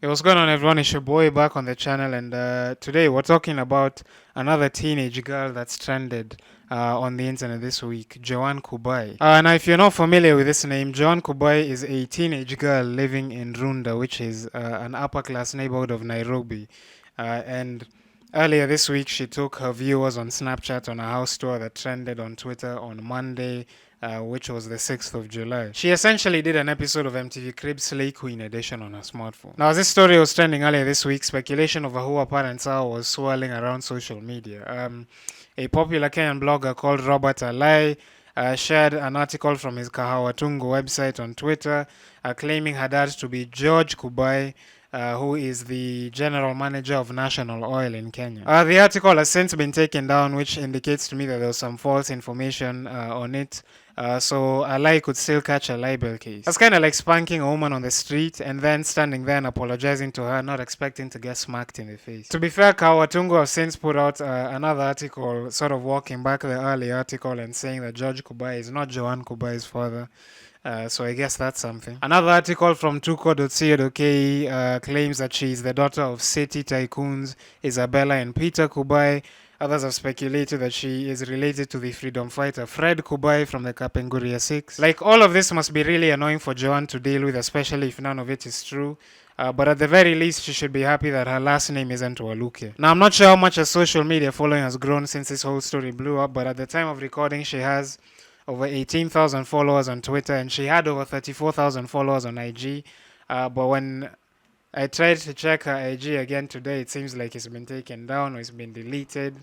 Hey, what's going on, everyone? It's your boy back on the channel, and today we're talking about another teenage girl that's trended on the internet this week, Joan Kubai. Now, if you're not familiar with this name, Joan Kubai is a teenage girl living in Runda, which is an upper class neighborhood of Nairobi. And earlier this week, she took her viewers on Snapchat on a house tour that trended on Twitter on Monday, which was the 6th of July. She essentially did an episode of MTV Cribs Slay Queen edition on her smartphone. Now, as this story was trending earlier this week, speculation over who her parents are was swirling around social media. A popular Kenyan blogger called Robert Alai shared an article from his Kahawatungu website on Twitter claiming her dad to be George Kubai, who is the general manager of National Oil in Kenya. The article has since been taken down, which indicates to me that there was some false information on it. So a lie could still catch a libel case. That's kind of like spanking a woman on the street and then standing there and apologizing to her, not expecting to get smacked in the face. To be fair, Kawatungu has since put out another article, sort of walking back the early article and saying that George Kubai is not Joan Kubai's father. So I guess that's something. Another article from tuko.co.ke claims that she is the daughter of city tycoons Isabella and Peter Kubai. Others have speculated that she is related to the freedom fighter Fred Kubai from the Kapenguria 6. Like, all of this must be really annoying for Joan to deal with, especially if none of it is true. But at the very least, she should be happy that her last name isn't Waluke. Now, I'm not sure how much her social media following has grown since this whole story blew up, but at the time of recording, she has over 18,000 followers on Twitter, and she had over 34,000 followers on IG. But when I tried to check her IG again today, it seems like it's been taken down or it's been deleted.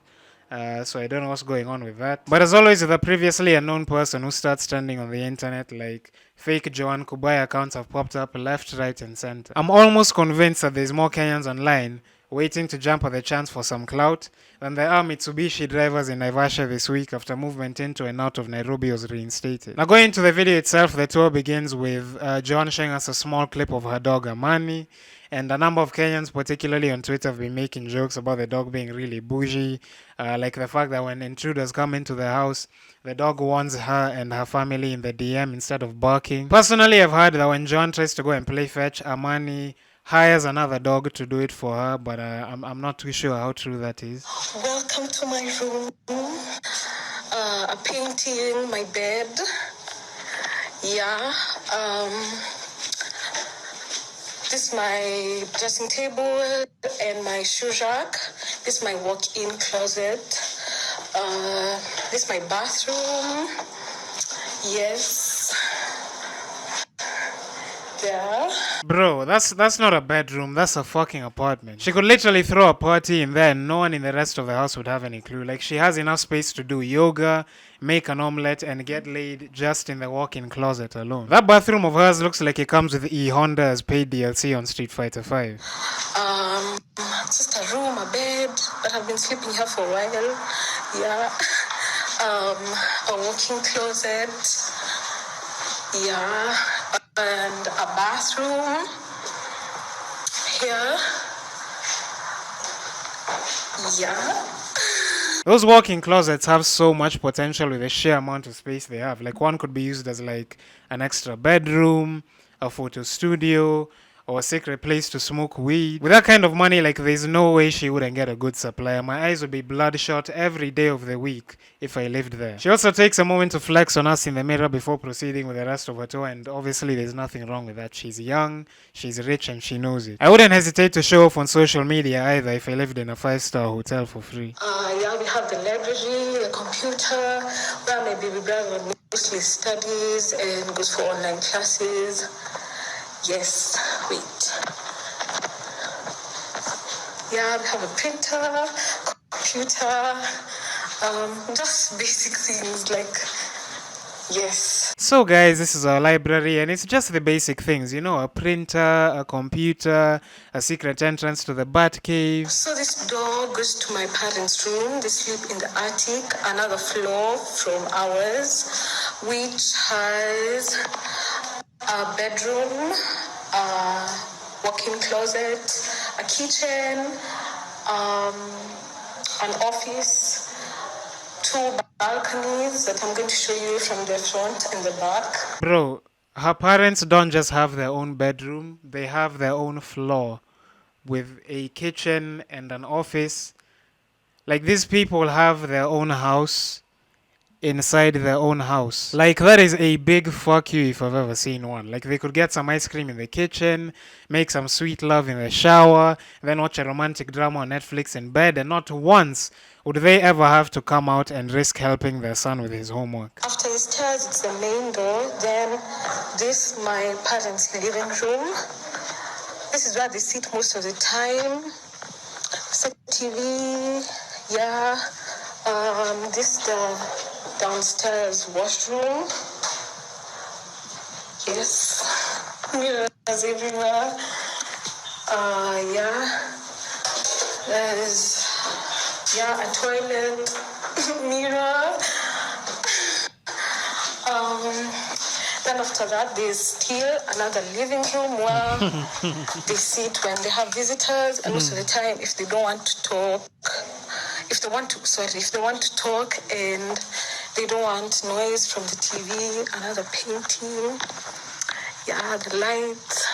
So I don't know what's going on with that. But as always, with a previously unknown person who starts trending on the internet, like, fake Joan Kubai accounts have popped up left, right, and center. I'm almost convinced that there's more Kenyans online waiting to jump at the chance for some clout than there are Mitsubishi drivers in Naivasha this week after movement into and out of Nairobi was reinstated. Now, going into the video itself, the tour begins with Joan showing us a small clip of her dog Amani, and a number of Kenyans, particularly on Twitter, have been making jokes about the dog being really bougie, like the fact that when intruders come into the house, the dog warns her and her family in the DM instead of barking. Personally, I've heard that when Joan tries to go and play fetch, Amani hires another dog to do it for her, but I'm not too sure how true that is. Welcome to my room. A painting, my bed. Yeah. This is my dressing table and my shoe rack. This is my walk-in closet. This is my bathroom. Yes. Yeah. Bro, that's not a bedroom, that's a fucking apartment. She could literally throw a party in there and no one in the rest of the house would have any clue. Like, she has enough space to do yoga, make an omelette, and get laid just in the walk-in closet alone. That bathroom of hers looks like it comes with E Honda as paid DLC on Street Fighter 5. Just a room, a bed, but I've been sleeping here for a while. Yeah. A walk-in closet. Yeah. And a bathroom here. Yeah. Those walk-in closets have so much potential with the sheer amount of space they have. Like, one could be used as like an extra bedroom, a photo studio, or a secret place to smoke weed. With that kind of money, like, there's no way she wouldn't get a good supplier. My eyes would be bloodshot every day of the week if I lived there. She also takes a moment to flex on us in the mirror before proceeding with the rest of her tour, and obviously there's nothing wrong with that. She's young, she's rich, and she knows it. I wouldn't hesitate to show off on social media either if I lived in a 5-star hotel for free. Yeah, we have the library, the computer, where my baby brother mostly studies and goes for online classes. Yes, wait. Yeah, we have a printer, computer, just basic things like, yes. So guys, this is our library and it's just the basic things, you know, a printer, a computer, a secret entrance to the bat cave. So this door goes to my parents' room. They sleep in the attic, another floor from ours, which has a bedroom, a walk-in closet, a kitchen, an office, 2 balconies that I'm going to show you from the front and the back. Bro, her parents don't just have their own bedroom, they have their own floor with a kitchen and an office. Like, these people have their own house inside their own house. Like, that is a big fuck you if I've ever seen one. Like, they could get some ice cream in the kitchen, make some sweet love in the shower, then watch a romantic drama on Netflix in bed, and not once would they ever have to come out and risk helping their son with his homework. After the stairs, it's the main door. Then this my parents' living room. This is where they sit most of the time. Set TV, yeah. This the downstairs washroom. Yes, mirrors everywhere. Yeah. There's a toilet mirror. Then after that, there's still another living room where they sit when they have visitors, and most of the time, if they don't want to talk, if they want to talk and they don't want noise from the TV, another painting, the lights.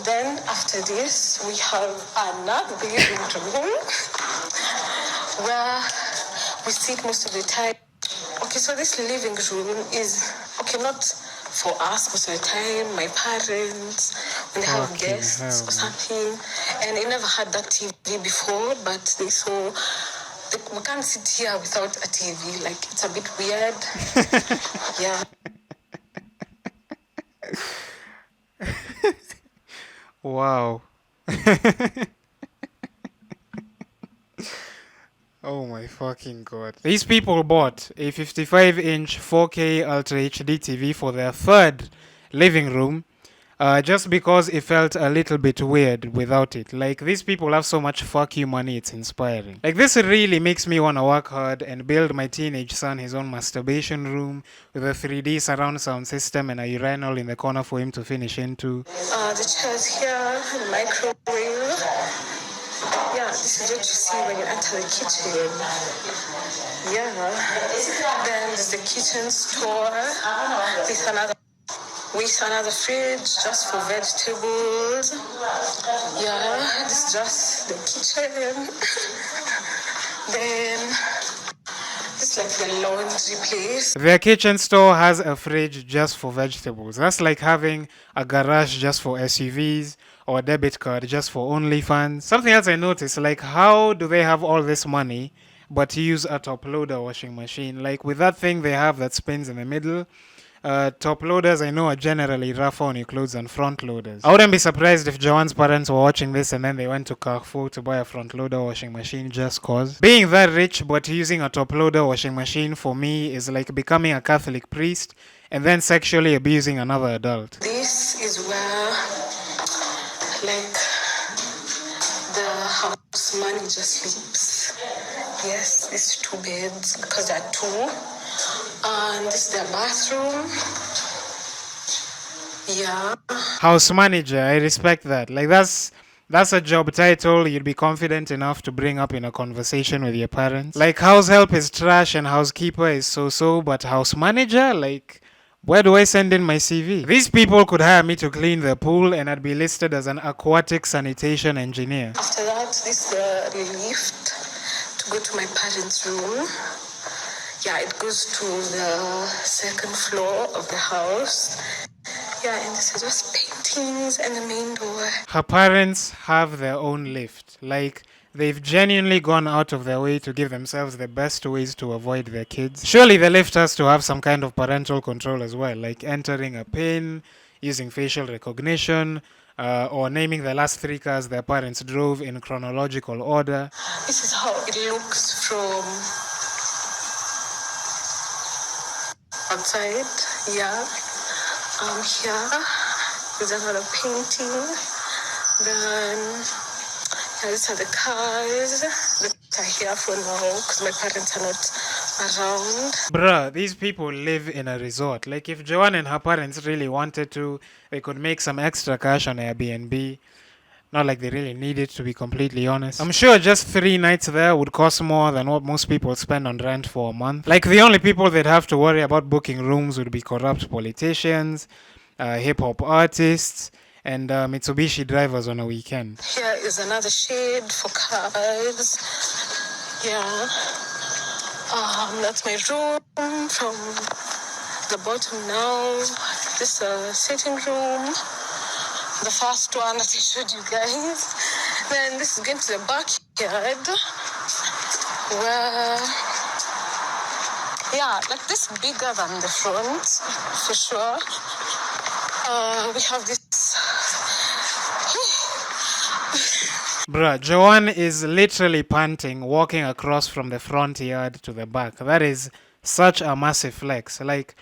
Then after this, we have another living room where we sit most of the time. Okay, so this living room is, not for us most of the time, my parents, when they have guests or something. And they never had that TV before, but they saw, we can't sit here without a TV. Like, it's a bit weird. Yeah. Wow. Oh my fucking god. These people bought a 55-inch 4K Ultra HD TV for their third living room just because it felt a little bit weird without it. Like, these people have so much fuck you money, it's inspiring. Like, this really makes me want to work hard and build my teenage son his own masturbation room with a 3D surround sound system and a urinal in the corner for him to finish into. The chairs here, the microwave. Yeah, this is what you see when you enter the kitchen. Yeah. Then there's the kitchen store with another fridge just for vegetables. Yeah, this is just the kitchen. Then it's like the laundry place. Their kitchen store has a fridge just for vegetables. That's like having a garage just for SUVs or a debit card just for OnlyFans. Something else I noticed, like, how do they have all this money but use a top loader washing machine? Like, with that thing they have that spins in the middle, top loaders I know are generally rougher on your clothes than front loaders. I wouldn't be surprised if Joan's parents were watching this and then they went to Carrefour to buy a front loader washing machine just cause. Being that rich but using a top loader washing machine for me is like becoming a Catholic priest and then sexually abusing another adult. This is where, like, the house manager sleeps. Yes, these 2 beds because there are 2. And this is their bathroom. Yeah. House manager, I respect that. Like, that's a job title you'd be confident enough to bring up in a conversation with your parents. Like, house help is trash and housekeeper is so, but house manager, like, where do I send in my CV? These people could hire me to clean their pool and I'd be listed as an aquatic sanitation engineer. After that, this is the lift to go to my parents' room. Yeah, it goes to the second floor of the house. Yeah, and this is just paintings and the main door. Her parents have their own lift. Like, they've genuinely gone out of their way to give themselves the best ways to avoid their kids. Surely the lift has to have some kind of parental control as well, like entering a PIN, using facial recognition, or naming the last 3 cars their parents drove in chronological order. This is how it looks from outside. Yeah. Here is another painting. Then these are the cars that are here for now because my parents are not around. Bruh, these people live in a resort. Like, if Joan and her parents really wanted to, they could make some extra cash on Airbnb. Not like they really need it, to be completely honest. I'm sure just 3 nights there would cost more than what most people spend on rent for a month. Like, the only people they'd have to worry about booking rooms would be corrupt politicians, hip-hop artists, and Mitsubishi drivers on a weekend. Here is another shade for cars. Yeah. That's my room from the bottom now. This sitting room. The first one that I showed you guys. Then this is getting to the backyard. Where, yeah, like this bigger than the front, for sure. We have this. Bruh, Joan is literally panting, walking across from the front yard to the back. That is such a massive flex. Like,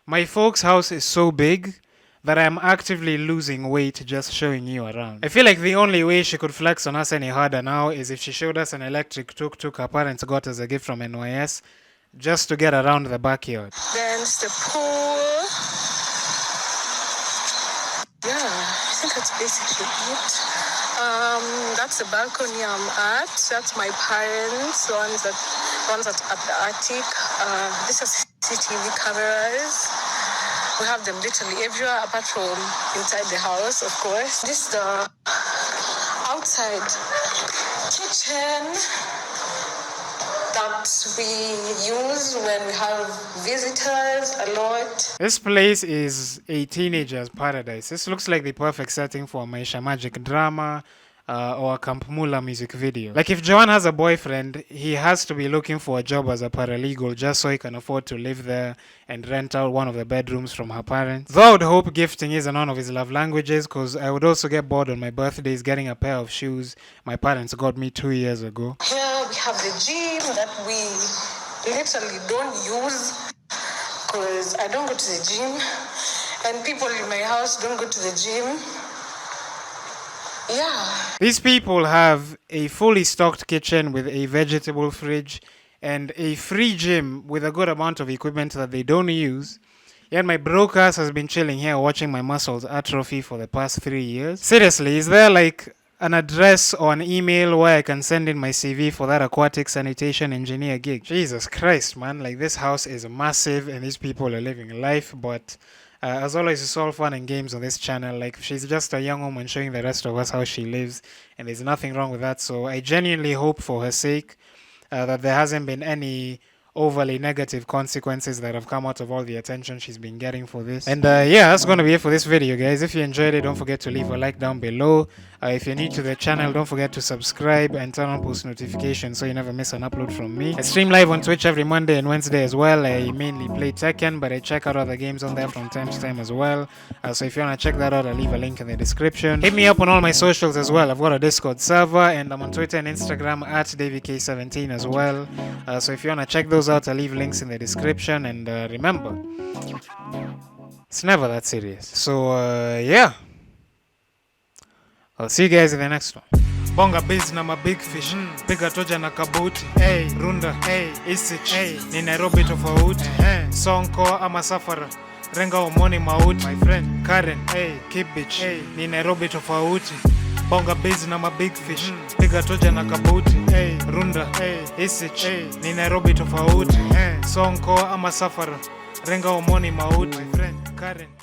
my folks' house is so big that I'm actively losing weight just showing you around. I feel like the only way she could flex on us any harder now is if she showed us an electric tuk-tuk her parents got as a gift from NYS just to get around the backyard. Then it's the pool. Yeah, I think that's basically it. That's the balcony I'm at. That's my parents, the ones at the attic. These are CCTV cameras. We have them literally everywhere apart from inside the house, of course. This is the outside kitchen that we use when we have visitors a lot. This place is a teenager's paradise. This looks like the perfect setting for a Maisha Magic drama or a Camp Mula music video. Like if Joan has a boyfriend, he has to be looking for a job as a paralegal just so he can afford to live there and rent out one of the bedrooms from her parents. Though I would hope gifting isn't one of his love languages, because I would also get bored on my birthdays getting a pair of shoes my parents got me 2 years ago. Here we have the gym that we literally don't use because I don't go to the gym and people in my house don't go to the gym. Yeah. These people have a fully stocked kitchen with a vegetable fridge and a free gym with a good amount of equipment that they don't use. Yet my broke ass has been chilling here watching my muscles atrophy for the past 3 years. Seriously, is there like an address or an email where I can send in my CV for that aquatic sanitation engineer gig? Jesus Christ, man. Like, this house is massive and these people are living life, but as always, it's all fun and games on this channel. Like, she's just a young woman showing the rest of us how she lives, and there's nothing wrong with that. So I genuinely hope for her sake that there hasn't been any overly negative consequences that have come out of all the attention she's been getting for this. And yeah, that's gonna be it for this video, guys. If you enjoyed it, don't forget to leave a like down below. If you're new to the channel, don't forget to subscribe and turn on post notifications so you never miss an upload from me. I stream live on Twitch every Monday and Wednesday as well. I mainly play Tekken, but I check out other games on there from time to time as well. So if you wanna check that out, I'll leave a link in the description. Hit me up on all my socials as well. I've got a Discord server and I'm on Twitter and Instagram at DavyK17 as well. So if you wanna check those out, I'll leave links in the description. And remember, it's never that serious. So yeah, I'll see you guys in the next one. Bonga biz na mabig fish, piga toja na kabuti, hey, Runda, hey, Isich, hey, ni Nairobi tofauti, Sonko ama Safara, renga umoni mauti, my friend, Karen, hey, Kibich, hey, ni Nairobi tofauti. Bonga biz na mabig fish, piga toja na kabuti, hey, Runda, hey, Isich, hey, ni Nairobi tofauti, Sonko ama Safara, renga umoni mauti, my friend, Karen.